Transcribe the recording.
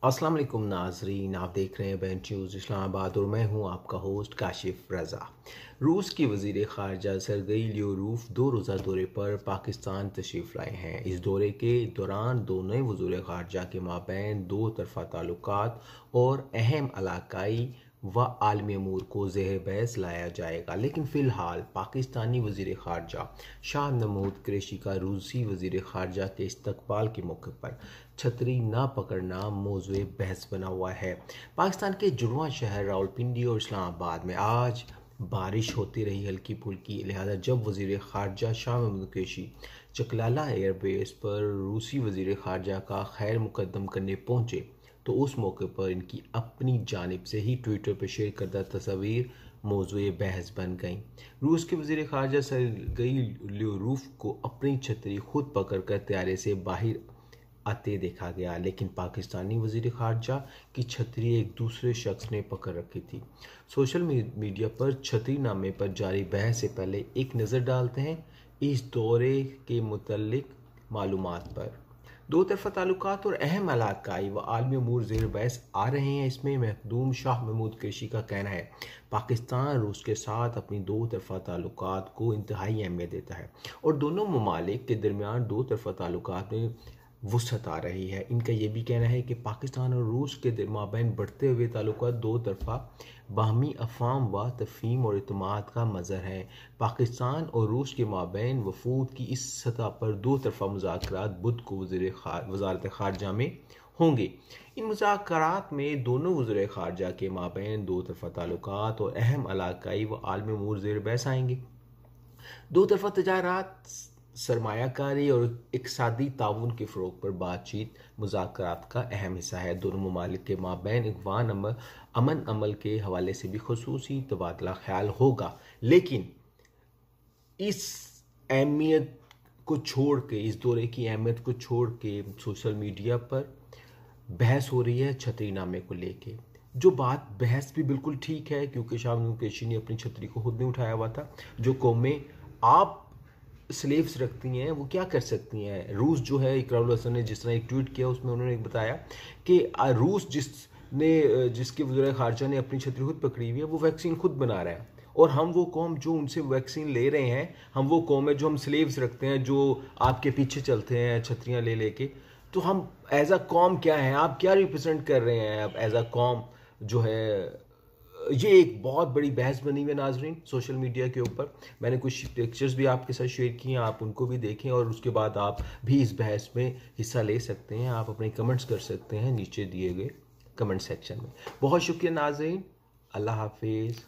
अस्सलाम वालेकुम नाजरीन, आप देख रहे हैं बेंच न्यूज़ इस्लामाबाद और मैं हूं आपका होस्ट काशिफ रज़ा। रूस की वज़ीर ख़ारजा सरगई ल्योरूफ 2 रोज़ा दौरे पर पाकिस्तान तशरीफ़ लाए हैं। इस दौरे के दौरान दोनों वज़ीर ख़ारजा के माबैन दो तरफ़ा ताल्लुकात और अहम इलाकाई व आलमी अमूर को ज़ेर बहस लाया जाएगा। लेकिन फ़िलहाल पाकिस्तानी वज़ीर ख़ारजा शाह महमूद कुरैशी का रूसी वज़ीर ख़ारजा के इस्तकबाल के मौके पर छतरी न पकड़ना मौज़ूए बहस बना हुआ है। पाकिस्तान के जुड़वां शहर रावलपिंडी और इस्लामाबाद में आज बारिश होती रही हल्की फुल्की, लिहाजा जब वज़ीर ख़ारजा शाह महमूद कुरैशी चकलाला एयरबेस पर रूसी वज़ीर ख़ारजा का खैर मुकद्दम करने पहुंचे तो उस मौके पर इनकी अपनी जानिब से ही ट्विटर पर शेयर करदा तस्वीर मौज़ूए बहस बन गई। रूस के वज़ीर ख़ारजा सरगई ल्योरूफ को अपनी छतरी खुद पकड़ कर तैयारे से बाहर आते देखा गया, लेकिन पाकिस्तानी वज़ीर ख़ारजा की छतरी एक दूसरे शख्स ने पकड़ रखी थी। सोशल मीडिया पर छतरी नामे पर जारी बहस से पहले एक नज़र डालते हैं इस दौरे के मुतल्लिक मालूमात पर। दो तरफ़ा ताल्लुकात और अहम इलाकाई व आलमी अमूर ज़ेर बहस आ रहे हैं। इसमें मखदूम शाह महमूद कुरैशी का कहना है पाकिस्तान रूस के साथ अपनी दो तरफ़ा ताल्लुकात को इंतहाई अहमियत देता है और दोनों ममालिक के दरमियान दो तरफ़ा ताल्लुकात में वुसअत आ रही है। इनका यह भी कहना है कि पाकिस्तान और रूस के माबैन बढ़ते हुए ताल्लुकात दो तरफ़ा बाहमी अफ़ाम व तफ़हीम और इत्मीनान का मज़हर है। पाकिस्तान और रूस के माबैन वफूद की इस सतह पर दो तरफ़ा मुज़ाकरात बुध को वज़ारत ख़ारजा में होंगे। इन मुज़ाकरात में दोनों वज़ीर ख़ारजा के माबैन दो तरफ़ा ताल्लुकात और अहम इलाकाई व आलमी अमूर ज़ेर बहस आएंगे। दो तरफ़ा तजारत, सरमायाकारी और इक़्तिसादी ताउन के फ़रोग़ पर बातचीत मुज़ाकरात का अहम हिस्सा है। दोनों ममालिक के माबैन अमन अमल के हवाले से भी ख़ुसूसी तबादला ख्याल होगा, लेकिन इस अहमियत को छोड़ के, इस दौरे की अहमियत को छोड़ के सोशल मीडिया पर बहस हो रही है छतरी नामे को लेके। जो बात बहस भी बिल्कुल ठीक है, क्योंकि शाह महमूद कुरैशी ने अपनी छतरी को खुद नहीं उठाया हुआ था। जो कौमें आप स्लेव्स रखती हैं वो क्या कर सकती हैं। रूस जो है, इकरारुल हसन ने जिस तरह एक ट्वीट किया उसमें उन्होंने बताया कि रूस जिसके वज़ीर ख़ारजा ने अपनी छतरी खुद पकड़ी हुई है वो वैक्सीन खुद बना रहा है, और हम वो कौम जो उनसे वैक्सीन ले रहे हैं, हम वो कौम है जो हम स्लेव्स रखते हैं, जो आपके पीछे चलते हैं छतरियाँ ले लेके। तो हम एज अ कौम क्या है, आप क्या रिप्रेजेंट कर रहे हैं आप एज अ कौम जो है। ये एक बहुत बड़ी बहस बनी हुई है नाजरीन सोशल मीडिया के ऊपर। मैंने कुछ पिक्चर्स भी आपके साथ शेयर किए हैं, आप उनको भी देखें और उसके बाद आप भी इस बहस में हिस्सा ले सकते हैं। आप अपने कमेंट्स कर सकते हैं नीचे दिए गए कमेंट सेक्शन में। बहुत शुक्रिया नाजरीन, अल्लाह हाफिज़।